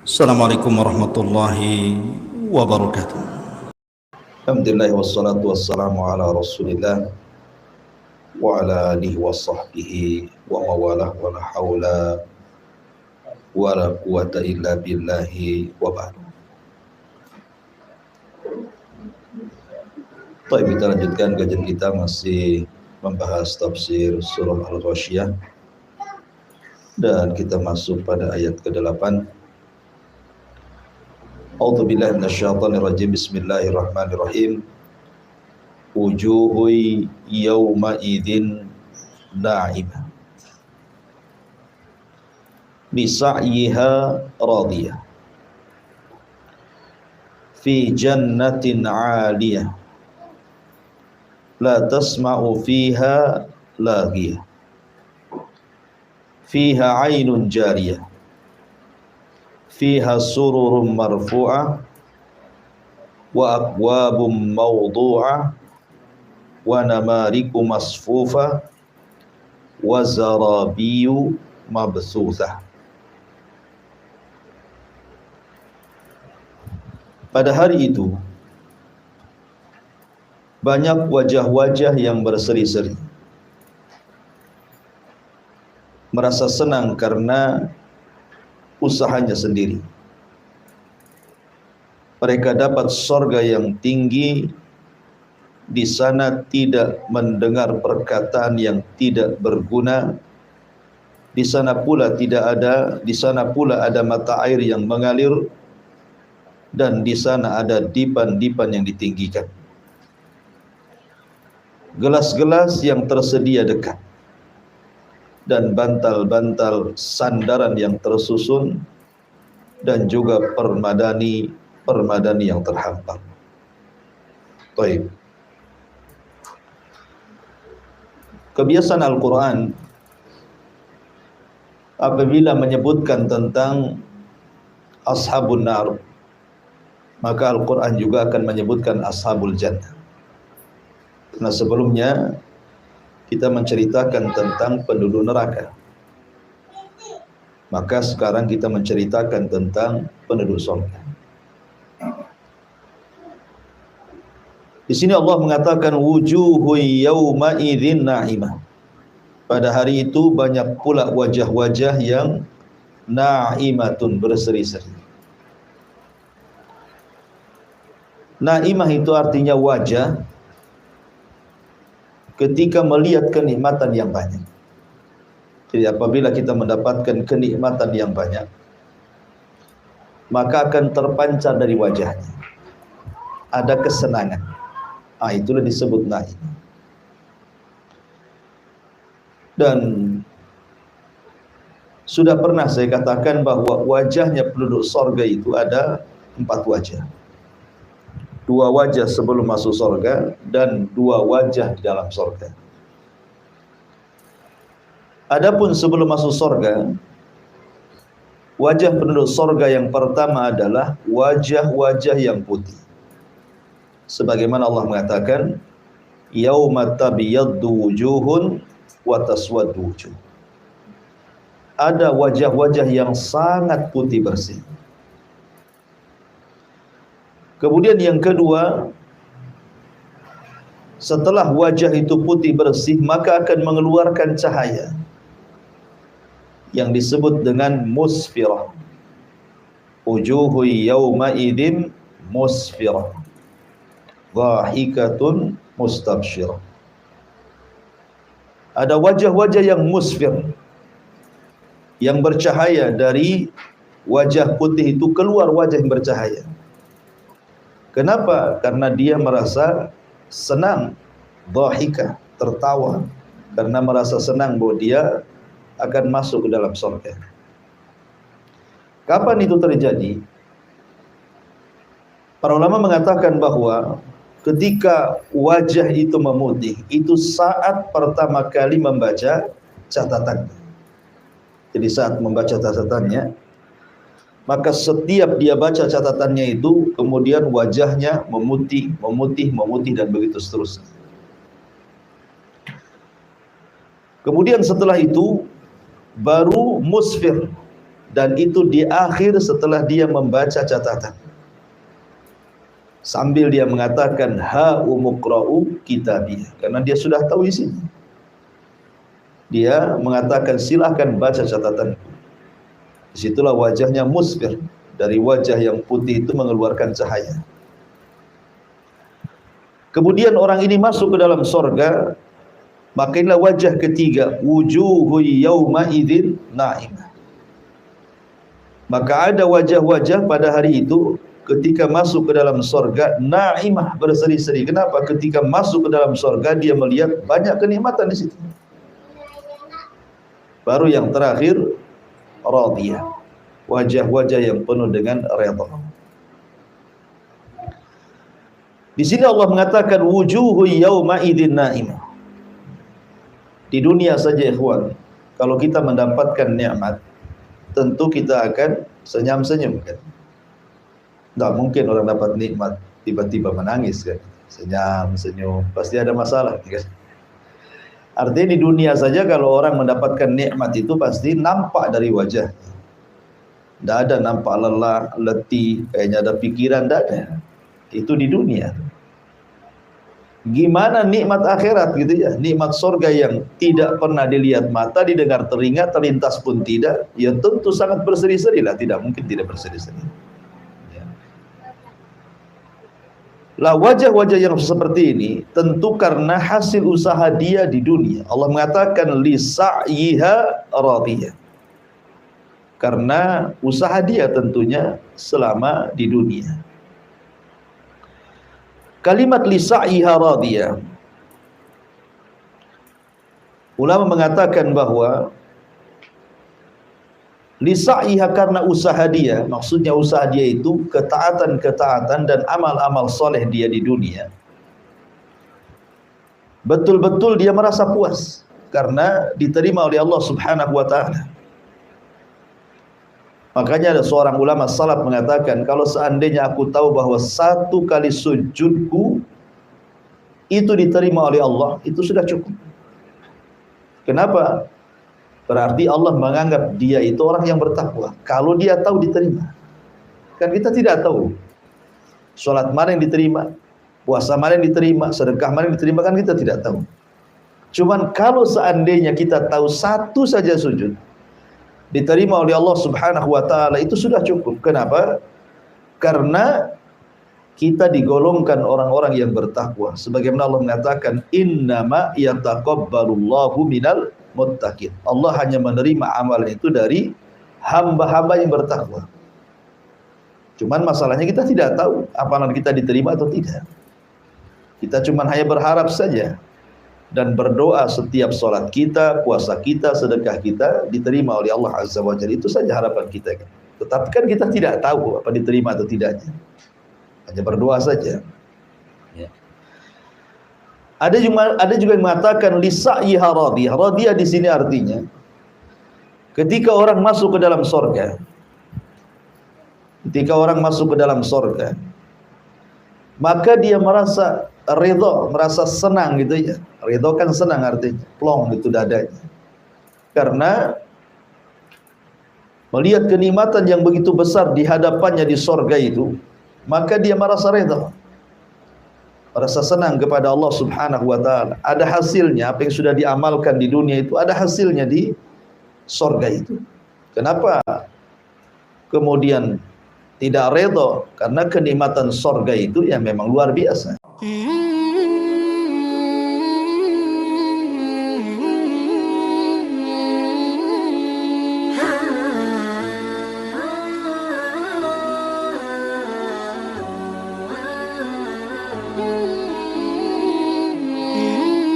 Assalamualaikum warahmatullahi wabarakatuh. Alhamdulillah wassalatu wassalamu ala Rasulillah wa ala alihi wa sahbihi wa mawalah wa la haula wa la quwata illa billahi wa ba'du. Baik, kita lanjutkan kajian kita masih membahas tafsir surah Al-Ghasyiyah dan kita masuk pada ayat ke-8. A'udzu billahi minasyaitonir rajim. Bismillahirrahmanirrahim. Wujuhu yawma idzin na'imah li sa'yiha radiyah fi jannatin 'aliyah la tasma'u fiha laghiyah fiha 'ainun jariyah fiha sururun marfu'ah wa akwabun mawdu'ah wa namariku masfufah wa zarabiyu mabsuthah. Pada hari itu banyak wajah-wajah yang berseri-seri, merasa senang karena usahanya sendiri. Mereka dapat sorga yang tinggi. Di sana tidak mendengar perkataan yang tidak berguna. Di sana pula ada mata air yang mengalir, dan di sana ada dipan-dipan yang ditinggikan. Gelas-gelas yang tersedia dekat, dan bantal-bantal sandaran yang tersusun, dan juga permadani yang terhampar. Baik. Kebiasaan Al-Quran apabila menyebutkan tentang ashabun nar, maka Al-Quran juga akan menyebutkan ashabul jannah. Nah, sebelumnya kita menceritakan tentang penduduk neraka, maka sekarang kita menceritakan tentang penduduk surga. Di sini Allah mengatakan wujuhu yawma idzin na'imah. Pada hari itu banyak pula wajah-wajah yang na'imatun, berseri-seri. Na'imah itu artinya wajah ketika melihat kenikmatan yang banyak. Jadi apabila kita mendapatkan kenikmatan yang banyak, maka akan terpancar dari wajahnya ada kesenangan. Itulah disebut na'im. Dan sudah pernah saya katakan bahwa wajahnya penduduk surga itu ada 4 wajah. 2 wajah sebelum masuk surga dan 2 wajah di dalam surga. Adapun sebelum masuk surga, wajah penduduk surga yang pertama adalah wajah-wajah yang putih. Sebagaimana Allah mengatakan, yauma tabyaddu wujuhun wa taswaddu wujuh. Ada wajah-wajah yang sangat putih bersih. Kemudian yang kedua, setelah wajah itu putih bersih, maka akan mengeluarkan cahaya yang disebut dengan musfirah. Wujuhu yawma idzin musfirah, dhahikatun mustabsyirah. Ada wajah-wajah yang musfir, yang bercahaya. Dari wajah putih itu keluar wajah yang bercahaya. Kenapa? Karena dia merasa senang, dhahika, tertawa, karena merasa senang bahwa dia akan masuk ke dalam surga. Kapan itu terjadi? Para ulama mengatakan bahwa ketika wajah itu memutih, itu saat pertama kali membaca catatan. Jadi saat membaca catatannya, maka setiap dia baca catatannya itu, kemudian wajahnya memutih, dan begitu seterusnya. Kemudian setelah itu baru musfir, dan itu di akhir setelah dia membaca catatan. Sambil dia mengatakan ha umuqra'u kitabi, karena dia sudah tahu isinya. Dia mengatakan silahkan baca catatan. Disitulah wajahnya musfir, dari wajah yang putih itu mengeluarkan cahaya. Kemudian orang ini masuk ke dalam sorga, maka inilah wajah ketiga, wujuhu yawma idzin na'imah. Maka ada wajah-wajah pada hari itu ketika masuk ke dalam sorga na'imah, berseri-seri. Kenapa? Ketika masuk ke dalam sorga dia melihat banyak kenikmatan di situ. Baru yang terakhir radiyah, wajah-wajah yang penuh dengan redha. Di sini Allah mengatakan wujuhu yauma idzin na'imah. Di dunia saja ikhwan, kalau kita mendapatkan nikmat, tentu kita akan senyum-senyum kan. Enggak mungkin orang dapat nikmat tiba-tiba menangis kan. Senyum-senyum, pasti ada masalah kan. Artinya di dunia saja kalau orang mendapatkan nikmat itu pasti nampak dari wajah. Tidak ada nampak lelah, letih, kayaknya ada pikiran, tidak ada. Itu di dunia. Gimana nikmat akhirat gitu ya, nikmat surga yang tidak pernah dilihat mata, didengar telinga, terlintas pun tidak, ya tentu sangat berseri-seri lah, tidak mungkin tidak berseri-seri. Ya. Lah wajah-wajah yang seperti ini tentu karena hasil usaha dia di dunia. Allah mengatakan li sa'yiha radiyah. Karena usaha dia tentunya selama di dunia. Kalimat li sa'yiha radiyah, ulama mengatakan bahwa li sa'yiha karena usaha dia, maksudnya usaha dia itu ketaatan-ketaatan dan amal-amal soleh dia di dunia. Betul-betul dia merasa puas karena diterima oleh Allah Subhanahu wa ta'ala. Makanya ada seorang ulama salaf mengatakan, kalau seandainya aku tahu bahwa satu kali sujudku itu diterima oleh Allah, itu sudah cukup. Kenapa? Berarti Allah menganggap dia itu orang yang bertakwa. Kalau dia tahu diterima. Kan kita tidak tahu. Sholat mana yang diterima, puasa mana yang diterima, sedekah mana yang diterima, kan kita tidak tahu. Cuman kalau seandainya kita tahu satu saja sujud diterima oleh Allah Subhanahu wa ta'ala, itu sudah cukup. Kenapa? Karena kita digolongkan orang-orang yang bertakwa. Sebagaimana Allah mengatakan, innama yataqabbalullahu minal muttaqin. Allah hanya menerima amalan itu dari hamba-hamba yang bertakwa. Cuman masalahnya kita tidak tahu amalan kita diterima atau tidak. Kita cuman hanya berharap saja dan berdoa setiap sholat kita, puasa kita, sedekah kita diterima oleh Allah Azza wa Jalla. Itu saja harapan kita. Tetapi kan kita tidak tahu apa diterima atau tidaknya. Hanya berdoa saja. Ya. Ada juga yang mengatakan li sa'yiha radiyah. Radiyah di sini artinya ketika orang masuk ke dalam surga. Ketika orang masuk ke dalam surga, maka dia merasa ridha, merasa senang gitu ya. Ridha kan senang artinya, plong gitu dadanya. Karena melihat kenikmatan yang begitu besar di hadapannya di surga itu, maka dia merasa ridha. Merasa senang kepada Allah Subhanahu wa ta'ala. Ada hasilnya, apa yang sudah diamalkan di dunia itu ada hasilnya di surga itu. Kenapa kemudian tidak ridha? Karena kenikmatan surga itu ya memang luar biasa.